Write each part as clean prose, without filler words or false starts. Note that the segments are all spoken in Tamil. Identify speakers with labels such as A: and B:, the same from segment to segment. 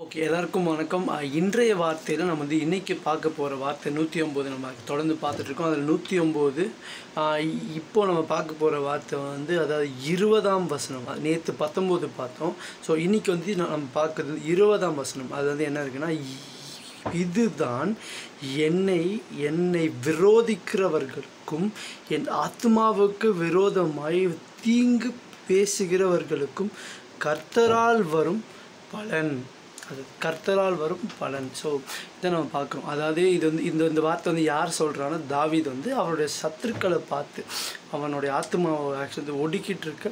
A: ஓகே, எல்லாருக்கும் வணக்கம். இன்றைய வார்த்தையில் நம்ம வந்து இன்றைக்கி பார்க்க போகிற வார்த்தை 109 நம்ம தொடர்ந்து பார்த்துட்ருக்கோம். அதில் 109 இப்போ நம்ம பார்க்க போகிற வார்த்தை வந்து அதாவது 20ஆம் வசனம். நேற்று 19 பார்த்தோம். ஸோ இன்றைக்கி வந்து நம்ம பார்க்குறது 20ஆம் வசனம். அது வந்து என்ன இருக்குன்னா, இதுதான் என்னை விரோதிக்கிறவர்களுக்கும் என் ஆத்மாவுக்கு விரோதமாய் தீங்கு பேசுகிறவர்களுக்கும் கர்த்தரால் வரும் பலன். அது கர்த்தரால் வரும் பலன். ஸோ இதை நம்ம பார்க்குறோம். அதாவது இது வந்து இந்த வார்த்தை வந்து யார் சொல்கிறான்னா, தாவீது வந்து அவருடைய சத்துருக்களை பார்த்து அவனுடைய ஆத்மாவை ஆக்சுவலி ஒடுக்கிட்டு இருக்க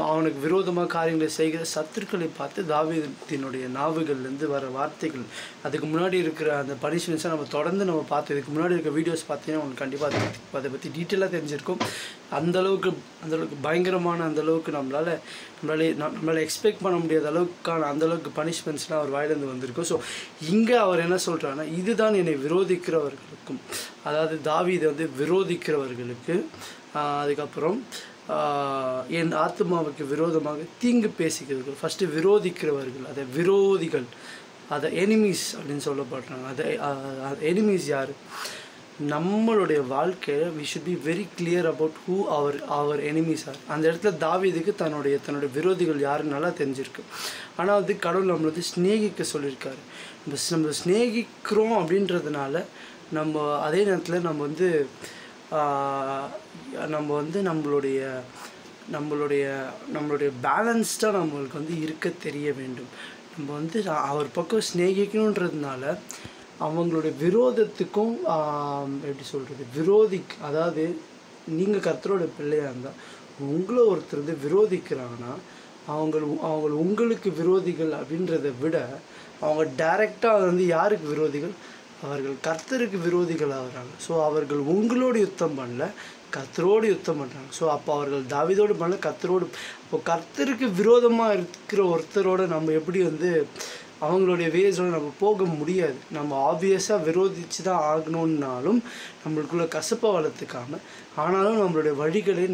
A: அவனுக்கு விரோதமாக காரியங்களை செய்கிற சத்துருக்களை பார்த்து தாவீதினுடைய நாவுகள்லேருந்து வர வார்த்தைகள். அதுக்கு முன்னாடி இருக்கிற அந்த பனிஷ்மெண்ட்ஸை நம்ம தொடர்ந்து நம்ம பார்த்து இதுக்கு முன்னாடி இருக்க வீடியோஸ் பார்த்தீங்கன்னா உங்களுக்கு கண்டிப்பாக அதை பற்றி டீட்டெயிலாக தெரிஞ்சிருக்கும். அந்தளவுக்கு பயங்கரமான அந்தளவுக்கு நம்மளால் எக்ஸ்பெக்ட் பண்ண முடியாத அளவுக்கான அந்தளவுக்கு பனிஷ்மெண்ட்ஸ்லாம் அவர் வாயிலேருந்து வந்திருக்கும். ஸோ இங்கே அவர் என்ன சொல்கிறாருன்னா, இதுதான் என்னை விரோதிக்கிறவர்களுக்கும், அதாவது தாவீதை வந்து விரோதிக்கிறவர்களுக்கு, அதுக்கப்புறம் என் ஆத்மாவுக்கு விரோதமாக தீங்கு பேசிக்கிறவர்கள். ஃபஸ்ட்டு விரோதிக்கிறவர்கள், அதை விரோதிகள், அதை எனிமீஸ் அப்படின்னு சொல்லப்படுறாங்க. அதை எனிமீஸ் யார்? நம்மளுடைய வாழ்க்கையில் we should be very clear about who our enemies are. அந்த இடத்துல தாவீதுக்கு தன்னுடைய விரோதிகள் யாருன்னு நல்லா தெரிஞ்சிருக்கு. ஆனால் வந்து கடவுள் நம்மளை வந்து ஸ்நேகிக்க சொல்லியிருக்காரு. நம்ம ஸ்நேகிக்கிறோம் அப்படின்றதுனால நம்ம அதே நேரத்தில் நம்ம வந்து நம்மளுடைய பேலன்ஸ்டாக நம்மளுக்கு வந்து இருக்க தெரிய வேண்டும். நம்ம வந்து அவர் பக்கம் ஸ்நேகிக்கணுன்றதுனால அவங்களுடைய விரோதத்துக்கும் எப்படி சொல்கிறது, அதாவது நீங்கள் கர்த்தரோட பிள்ளையாக இருந்தால் உங்களை ஒருத்தர் வந்து விரோதிக்கிறாங்கன்னா அவங்க உங்களுக்கு விரோதிகள் அப்படின்றத விட அவங்க டைரெக்டாக வந்து யாருக்கு விரோதிகள்? அவர்கள் கர்த்தருக்கு விரோதிகள் ஆகிறாங்க. ஸோ அவர்கள் உங்களோடு யுத்தம் பண்ணல, கர்த்தரோடு யுத்தம் பண்ணுறாங்க. ஸோ அப்போ அவர்கள் தாவீதோடு பண்ணல, கர்த்தரோடு. இப்போ கர்த்தருக்கு விரோதமாக இருக்கிற ஒருத்தரோடு நம்ம எப்படி வந்து அவங்களுடைய வேஸோடு நம்ம போக முடியாது. நம்ம ஆப்வியஸாக விரோதித்து தான் ஆகணுன்னாலும் நம்மளுக்குள்ள கசப்பை வளர்த்துக்காமல், ஆனாலும் நம்மளுடைய வழிகளை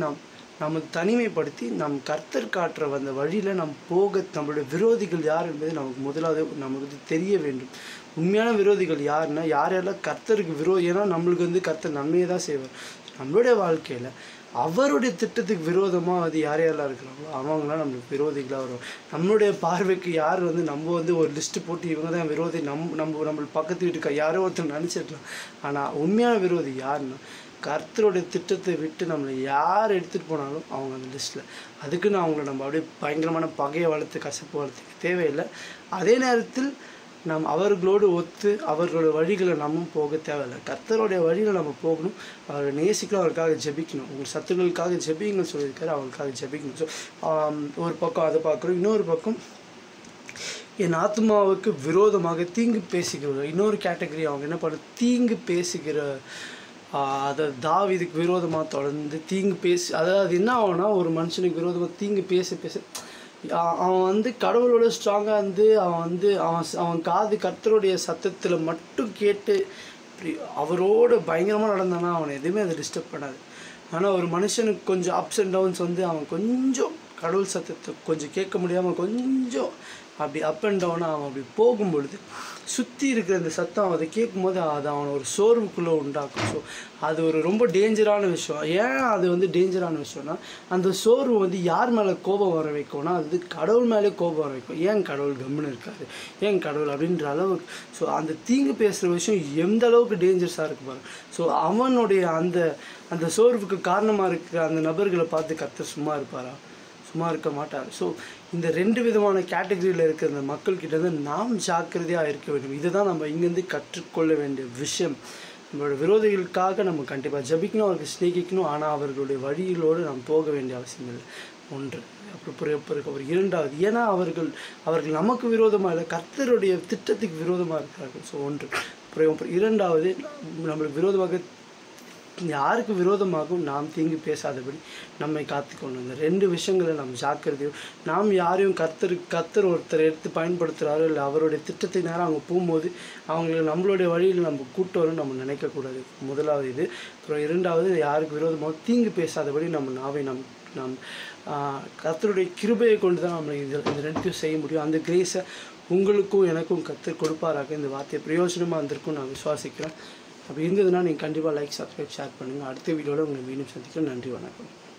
A: நம்ம தனிமைப்படுத்தி நம் கர்த்தர் காட்டுற அந்த வழியில் நம்மளுடைய விரோதிகள் யார் என்பது நமக்கு தெரிய வேண்டும். உண்மையான விரோதிகள் யாருன்னா, யாரெல்லாம் கர்த்தருக்கு ஏன்னா நம்மளுக்கு வந்து கர்த்தர் நன்மையை தான் செய்வார். நம்மளுடைய வாழ்க்கையில் அவருடைய திட்டத்துக்கு விரோதமாக அது யாரெல்லாம் இருக்கிறாங்களோ அவங்களாம் நம்மளுக்கு விரோதிகளாக வரும். நம்மளுடைய பார்வைக்கு யார் வந்து நம்ம வந்து ஒரு லிஸ்ட்டு போட்டு இவங்க தான் விரோதி, நம்மளுக்கு பக்கத்து வீட்டுக்கு யாரோ ஒருத்தர் நினச்சிருக்கலாம். ஆனால் உண்மையான விரோதி யாருன்னா, கர்த்தருடைய திட்டத்தை விட்டு நம்மளை யார் எடுத்துகிட்டு போனாலும் அவங்க அந்த லிஸ்ட்டில். அதுக்குன்னு அவங்கள நம்ம அப்படியே பயங்கரமான பகையை வளர்த்து கசப்பு வளர்த்துக்க தேவையில்லை. அதே நேரத்தில் அவர்களோடு ஒத்து அவர்களோட வழிகளை நம்ம போக தேவையில்லை. கர்த்தருடைய வழிகளை நம்ம போகணும், அவரை நேசிக்கணும், அவருக்காக ஜெபிக்கணும். உங்கள் சத்துக்களுக்காக ஜெபிங்கன்னு சொல்லியிருக்காரு, அவங்களுக்காக ஜெபிக்கணும். ஸோ ஒரு பக்கம் அதை பார்க்குறோம். இன்னொரு பக்கம் என் ஆத்மாவுக்கு விரோதமாக தீங்கு பேசுகிறவர்கள். இன்னொரு கேட்டகரி அவங்க என்ன பண்ண, தீங்கு பேசுகிற, அதை தாவீதுக்கு விரோதமாக தொடர்ந்து தீங்கு அதாவது என்ன ஆகும்னா, ஒரு மனுஷனுக்கு விரோதமாக தீங்கு பேச அவன் வந்து கடவுளோட ஸ்ட்ராங்காக இருந்து அவன் காது கர்த்தருடைய சத்தத்தில் மட்டும் கேட்டு அவரோட பயங்கரமாக நடந்தானா அவனை எதுவுமே அதை டிஸ்டர்ப் பண்ணாது. ஆனால் ஒரு மனுஷனுக்கு கொஞ்சம் அப்ஸ் அண்ட் டவுன்ஸ் வந்து அவன் கொஞ்சம் கடவுள் சத்தத்தை கொஞ்சம் கேட்க முடியாமல் கொஞ்சம் அப்படி அப் அண்ட் டவுனாக அவன் அப்படி போகும்பொழுது சுற்றி இருக்கிற இந்த சத்தம் அதை கேட்கும்போது அது அவனை ஒரு சோர்வுக்குள்ளே உண்டாக்கும். ஸோ அது ஒரு ரொம்ப டேஞ்சரான விஷயம். ஏன் அது வந்து டேஞ்சரான விஷயம்னா, அந்த சோர்வு வந்து யார் மேலே கோபம் வர வைக்கும்னா, அது கடவுள் மேலே கோபம் வர வைக்கும். ஏன் கடவுள் கம்முன்னு இருக்காரு, ஏன் கடவுள் அப்படின்ற அளவுக்கு. ஸோ அந்த தீங்கு பேசுகிற விஷயம் எந்த அளவுக்கு டேஞ்சரஸாக இருக்கு பாருங்க. ஸோ அவனுடைய அந்த சோர்வுக்கு காரணமாக இருக்கிற அந்த நபர்களை பார்த்து கர்த்தர் சும்மா இருப்பாரா? சும்மா இருக்க மாட்டார். ஸோ இந்த 2 விதமான கேட்டகரியில் இருக்கிற அந்த மக்கள்கிட்டேருந்து நாம் ஜாக்கிரதையாக இருக்க வேண்டும். இதுதான் நம்ம இங்கேருந்து கற்றுக்கொள்ள வேண்டிய விஷயம். நம்மளோட விரோதிகளுக்காக நம்ம கண்டிப்பாக ஜபிக்கணும், அவருக்கு ஸ்நேகிக்கணும். ஆனால் அவர்களுடைய வழிகளோடு நாம் போக வேண்டிய அவசியம் இல்லை. ஒன்று. அப்புறம் இரண்டாவது, ஏன்னா அவர்கள் நமக்கு விரோதமாக இல்லை, கர்த்தருடைய திட்டத்துக்கு விரோதமாக இருக்கிறார்கள். ஸோ ஒன்று. அப்புறம் இரண்டாவது, நம்மளுக்கு விரோதமாக யாருக்கு விரோதமாகவும் நாம் தீங்கு பேசாதபடி நம்மை காத்துக்கொள்ளணும். இந்த 2 விஷயங்களை நாம் ஜாக்கிரதையும், நாம் யாரையும் கர்த்தர் ஒருத்தர் எடுத்து பயன்படுத்துகிறாரோ இல்லை அவருடைய திட்டத்தை நேரம் அவங்க போகும்போது அவங்களுக்கு நம்மளுடைய வழியில் நம்ம கூட்டு வரும் நம்ம நினைக்கக்கூடாது. முதலாவது இது. அப்புறம் இரண்டாவது, யாருக்கு விரோதமாக தீங்கு பேசாதபடி நம்ம நாவை நாம் கர்த்தருடைய கிருபையை கொண்டு தான் நம்ம இந்த ரெண்டுத்தையும் செய்ய முடியும். அந்த கிரேஸை உங்களுக்கும் எனக்கும் கற்றுக் கொடுப்பாராக. இந்த வார்த்தை பிரயோஜனமாக இருந்திருக்கும் நான் விசுவாசிக்கிறேன். அப்படி இருந்ததுன்னா நீங்கள் கண்டிப்பாக லைக், சப்ஸ்கிரைப், ஷேர் பண்ணுங்கள். அடுத்த வீடியோவில் உங்களை மீண்டும் சந்திக்கிறேன். நன்றி, வணக்கம்.